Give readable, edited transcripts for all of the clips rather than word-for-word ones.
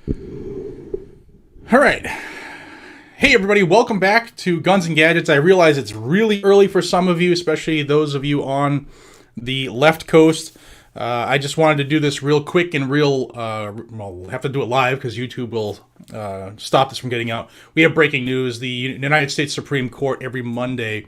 All right. Hey, everybody. Welcome back to Guns and Gadgets. I realize it's really early for some of you, especially those of you on the left coast. I just wanted to do this real quick and we'll have to do it live because YouTube will stop this from getting out. We have breaking news. The United States Supreme Court every Monday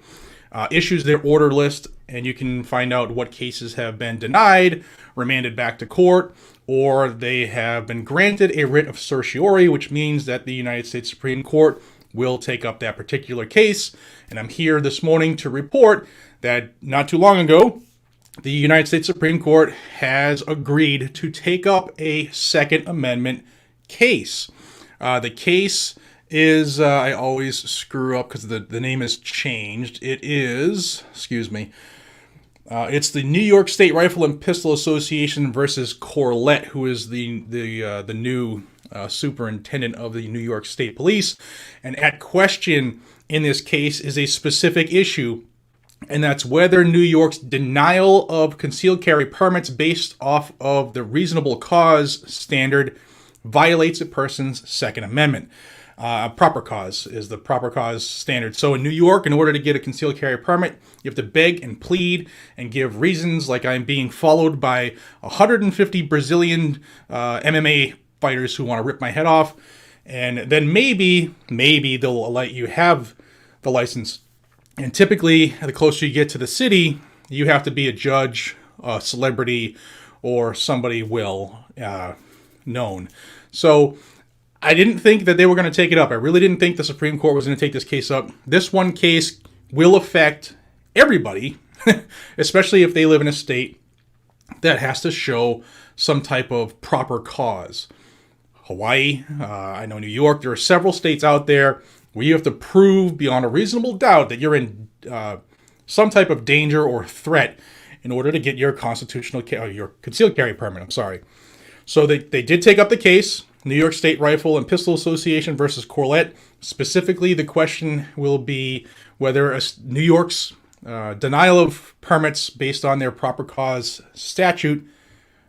issues their order list, and you can find out what cases have been denied, remanded back to court, or they have been granted a writ of certiorari, which means that the United States Supreme Court will take up that particular case. And I'm here this morning to report that not too long ago, the United States Supreme Court has agreed to take up a Second Amendment case. The case is, I always screw up because the name has changed. It is, it's the New York State Rifle and Pistol Association versus Corlett, who is the new superintendent of the New York State Police. And at question in this case is a specific issue, and that's whether New York's denial of concealed carry permits based off of the reasonable cause standard violates a person's Second Amendment. Proper cause is the proper cause standard. So in New York, in order to get a concealed carry permit, you have to beg and plead and give reasons like I'm being followed by 150 Brazilian MMA fighters who want to rip my head off. And then maybe they'll let you have the license. And typically, the closer you get to the city, you have to be a judge, a celebrity, or somebody well known. So I didn't think that they were going to take it up. I really didn't think the Supreme Court was going to take this case up. This one case will affect everybody, especially if they live in a state that has to show some type of proper cause. Hawaii, I know New York, there are several states out there where you have to prove beyond a reasonable doubt that you're in some type of danger or threat in order to get your your concealed carry permit. So they did take up the case. New York State Rifle and Pistol Association versus Corlett. Specifically, the question will be whether New York's denial of permits based on their proper cause statute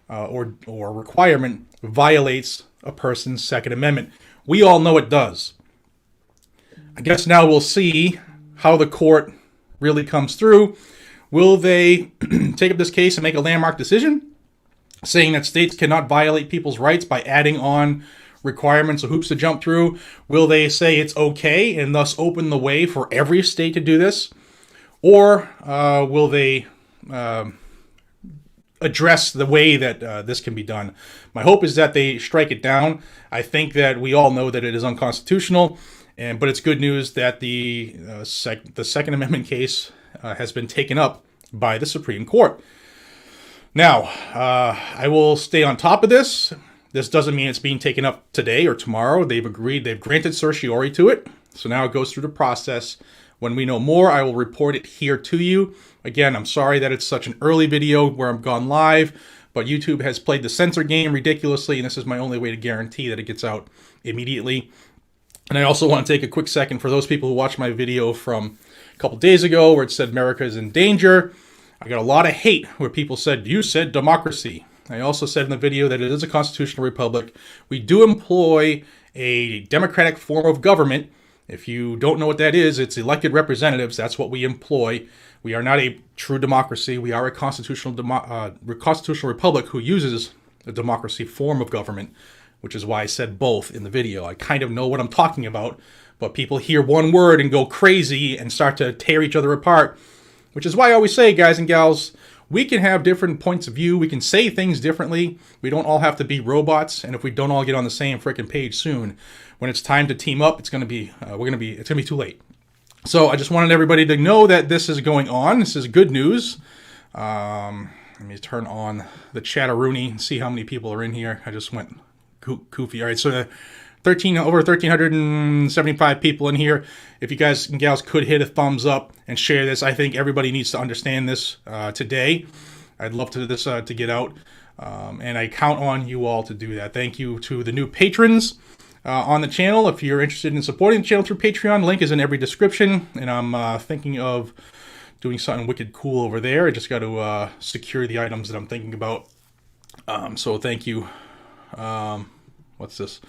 or requirement violates a person's Second Amendment. We all know it does. I guess now we'll see how the court really comes through. Will they take up this case and make a landmark decision, saying that states cannot violate people's rights by adding on requirements or hoops to jump through? Will they say it's okay and thus open the way for every state to do this? Or will they address the way that this can be done? My hope is that they strike it down. I think that we all know that it is unconstitutional, but it's good news that the Second Amendment case has been taken up by the Supreme Court. Now, I will stay on top of this. This doesn't mean it's being taken up today or tomorrow. They've granted certiorari to it. So now it goes through the process. When we know more, I will report it here to you. Again, I'm sorry that it's such an early video where I'm gone live, but YouTube has played the censor game ridiculously, and this is my only way to guarantee that it gets out immediately. And I also want to take a quick second for those people who watched my video from a couple days ago where it said America is in danger. I got a lot of hate where people said, you said democracy. I also said in the video that it is a constitutional republic. We do employ a democratic form of government. If you don't know what that is, it's elected representatives. That's what we employ. We are not a true democracy. We are a constitutional republic who uses a democracy form of government, which is why I said both in the video. I kind of know what I'm talking about, but people hear one word and go crazy and start to tear each other apart. Which is why I always say, guys and gals, we can have different points of view. We can say things differently. We don't all have to be robots. And if we don't all get on the same freaking page soon, when it's time to team up, it's gonna be too late. So I just wanted everybody to know that this is going on. This is good news. Let me turn on the chat-a-rooney and see how many people are in here. I just went goofy. All right, so over 1,375 people in here. If you guys and gals could hit a thumbs up and share this, I think everybody needs to understand this today. I'd love this to get out, and I count on you all to do that. Thank you to the new patrons on the channel. If you're interested in supporting the channel through Patreon, link is in every description, and I'm thinking of doing something wicked cool over there. I just got to secure the items that I'm thinking about. So thank you. What's this?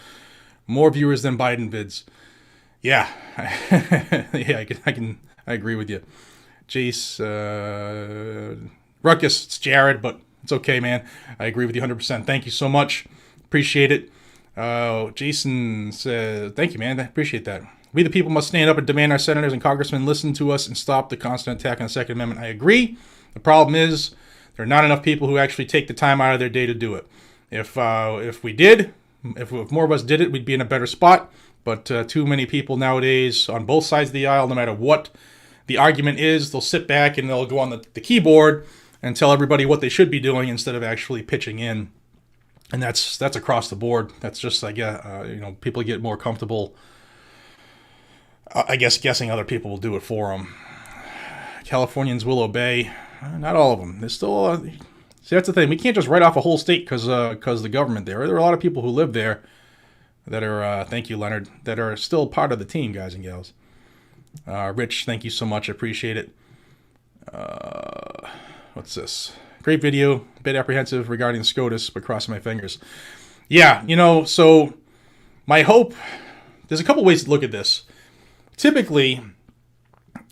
More viewers than Biden vids. Yeah. Yeah, I agree with you. Jace, Ruckus, it's Jared, but it's okay, man. I agree with you 100%. Thank you so much. Appreciate it. Jason says, thank you, man. I appreciate that. We the people must stand up and demand our senators and congressmen listen to us and stop the constant attack on the Second Amendment. I agree. The problem is there are not enough people who actually take the time out of their day to do it. If we did, if more of us did it, we'd be in a better spot. But too many people nowadays on both sides of the aisle, no matter what the argument is, they'll sit back and they'll go on the keyboard and tell everybody what they should be doing instead of actually pitching in. And that's across the board. That's just, people get more comfortable, I guess, guessing other people will do it for them. Californians will obey. Not all of them. There's still, see, that's the thing. We can't just write off a whole state because the government there. There are a lot of people who live there that are, thank you, Leonard, that are still part of the team, guys and gals. Rich, thank you so much. I appreciate it. What's this? Great video. A bit apprehensive regarding SCOTUS, but crossing my fingers. Yeah, so my hope, there's a couple ways to look at this. Typically,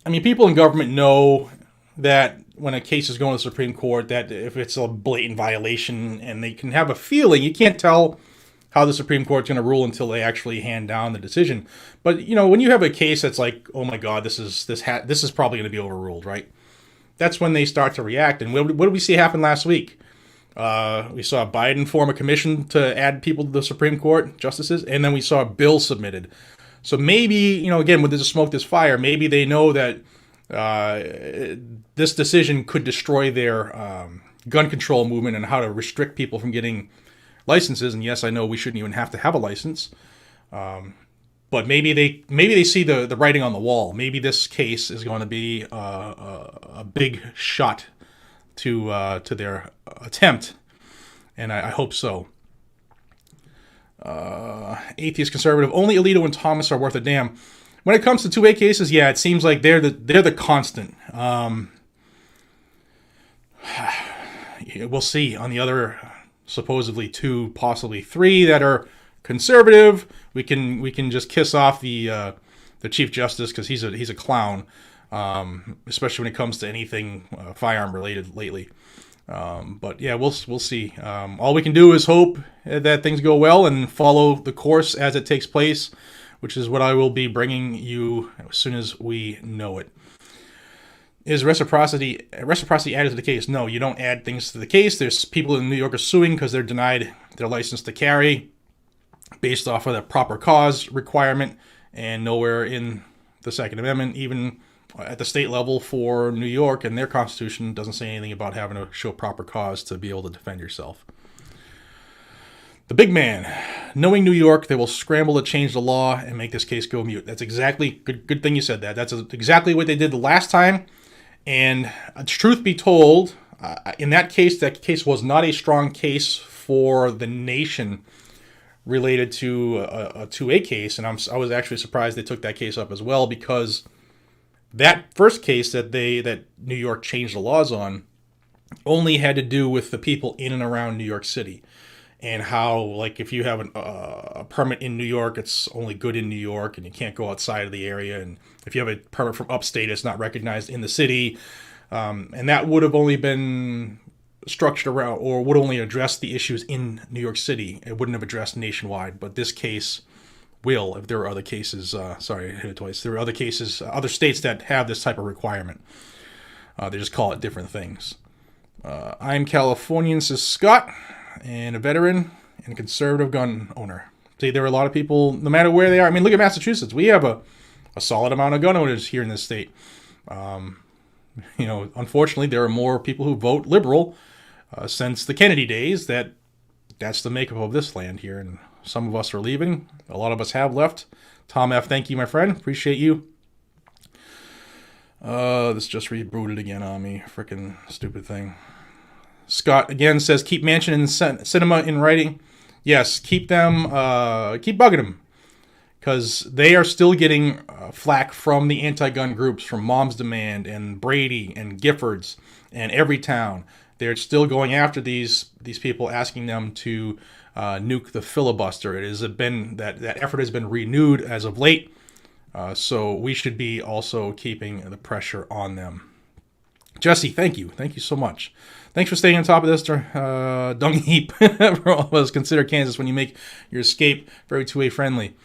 people in government know that when a case is going to the Supreme Court, that if it's a blatant violation, and they can have a feeling, you can't tell how the Supreme Court's going to rule until they actually hand down the decision. But, when you have a case that's like, oh my God, this is probably going to be overruled, right? That's when they start to react. And what did we see happen last week? We saw Biden form a commission to add people to the Supreme Court, justices, and then we saw a bill submitted. So maybe, again, with this smoke, this fire, maybe they know that this decision could destroy their gun control movement and how to restrict people from getting licenses. And yes, I know we shouldn't even have to have a license. But maybe they see the writing on the wall. Maybe this case is going to be a big shot to their attempt, and I hope so. Atheist conservative, only Alito and Thomas are worth a damn. When it comes to 2A cases, yeah, it seems like they're the constant. We'll see on the other supposedly 2, possibly 3 that are conservative. We can just kiss off the Chief Justice because he's a clown, especially when it comes to anything firearm related lately. But yeah, we'll see. All we can do is hope that things go well and follow the course as it takes place, which is what I will be bringing you as soon as we know it. Is reciprocity added to the case? No, you don't add things to the case. There's people in New York are suing because they're denied their license to carry based off of the proper cause requirement, and nowhere in the Second Amendment, even at the state level for New York and their constitution, doesn't say anything about having to show proper cause to be able to defend yourself. The big man, knowing New York, they will scramble to change the law and make this case go mute. That's exactly, good thing you said that. That's exactly what they did the last time. And truth be told, in that case was not a strong case for the nation related to a 2A case. And I was actually surprised they took that case up as well, because that first case that New York changed the laws on only had to do with the people in and around New York City. And how, like, if you have a permit in New York, it's only good in New York, and you can't go outside of the area. And if you have a permit from upstate, it's not recognized in the city. And that would have only been structured around, or would only address the issues in New York City. It wouldn't have addressed nationwide. But this case will, if there are other cases. Sorry, I hit it twice. There are other cases, other states that have this type of requirement. They just call it different things. I'm Californian, says Scott, and a veteran and a conservative gun owner. See, there are a lot of people, no matter where they are. I mean, look at Massachusetts. We have a solid amount of gun owners here in this state. Unfortunately, there are more people who vote liberal since the Kennedy days. That's the makeup of this land here, and some of us are leaving. A lot of us have left. Tom F., thank you, my friend. Appreciate you. This just rebooted again on me. Freaking stupid thing. Scott again says, keep Manchin and Cinema in writing. Yes, keep them, keep bugging them. Because they are still getting flack from the anti-gun groups, from Moms Demand and Brady and Giffords and Everytown. They're still going after these people, asking them to nuke the filibuster. It has been that effort has been renewed as of late, so we should be also keeping the pressure on them. Jesse, thank you so much. Thanks for staying on top of this dung heap for all of us. Consider Kansas when you make your escape. Very two-way friendly.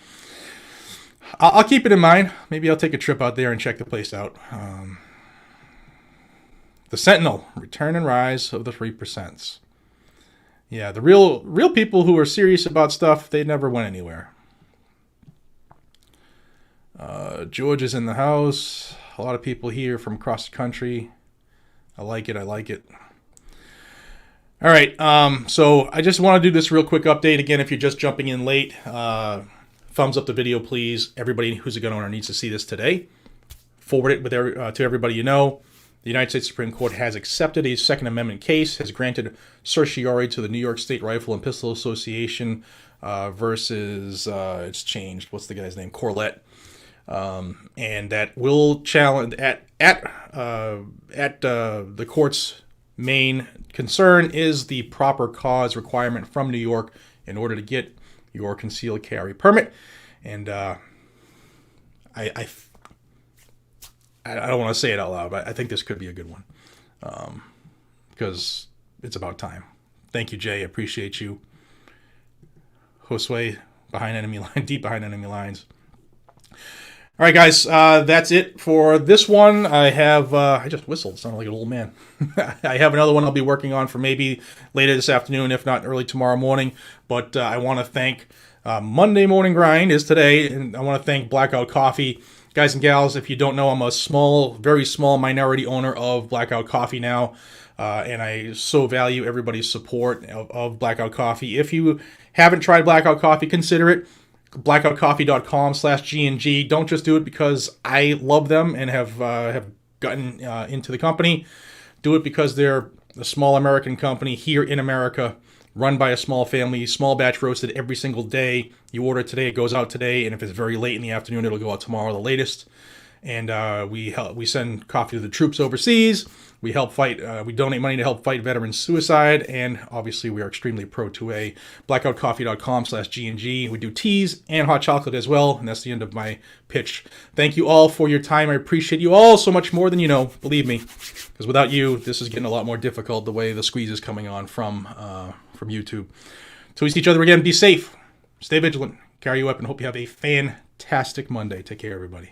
I'll keep it in mind. Maybe I'll take a trip out there and check the place out. The Sentinel, Return and Rise of the 3%. Yeah, the real people who are serious about stuff, they never went anywhere. George is in the house. A lot of people here from across the country. I like it. All right, so I just want to do this real quick update. Again, if you're just jumping in late, thumbs up the video, please. Everybody who's a gun owner needs to see this today. Forward it with to everybody you know. The United States Supreme Court has accepted a Second Amendment case, has granted certiorari to the New York State Rifle and Pistol Association versus, it's changed, what's the guy's name, Corlett. And that will challenge, at the court's main concern is the proper cause requirement from New York in order to get your concealed carry permit. And I don't want to say it out loud, but I think this could be a good one because it's about time. Thank you, Jay. I appreciate you. Josue, behind enemy line, deep behind enemy lines. All right, guys, that's it for this one. I just whistled. Sounded like an old man. I have another one I'll be working on for maybe later this afternoon, if not early tomorrow morning. But I want to thank Monday Morning Grind is today, and I want to thank Blackout Coffee. Guys and gals, if you don't know, I'm a very small minority owner of Blackout Coffee now, and I so value everybody's support of Blackout Coffee. If you haven't tried Blackout Coffee, consider it. blackoutcoffee.com/GNG. Don't just do it because I love them and have gotten into the company. Do it because they're a small American company here in America, run by a small family, small batch roasted every single day. You order it today, it goes out today, and if it's very late in the afternoon, it'll go out tomorrow, the latest. And we send coffee to the troops overseas. We help fight. We donate money to help fight veterans' suicide, and obviously we are extremely pro 2A. Blackoutcoffee.com/GNG. We do teas and hot chocolate as well, and that's the end of my pitch. Thank you all for your time. I appreciate you all so much more than you know. Believe me, because without you, this is getting a lot more difficult. The way the squeeze is coming on from YouTube. Till we see each other again, be safe, stay vigilant, carry your weapon. Hope you have a fantastic Monday. Take care, everybody.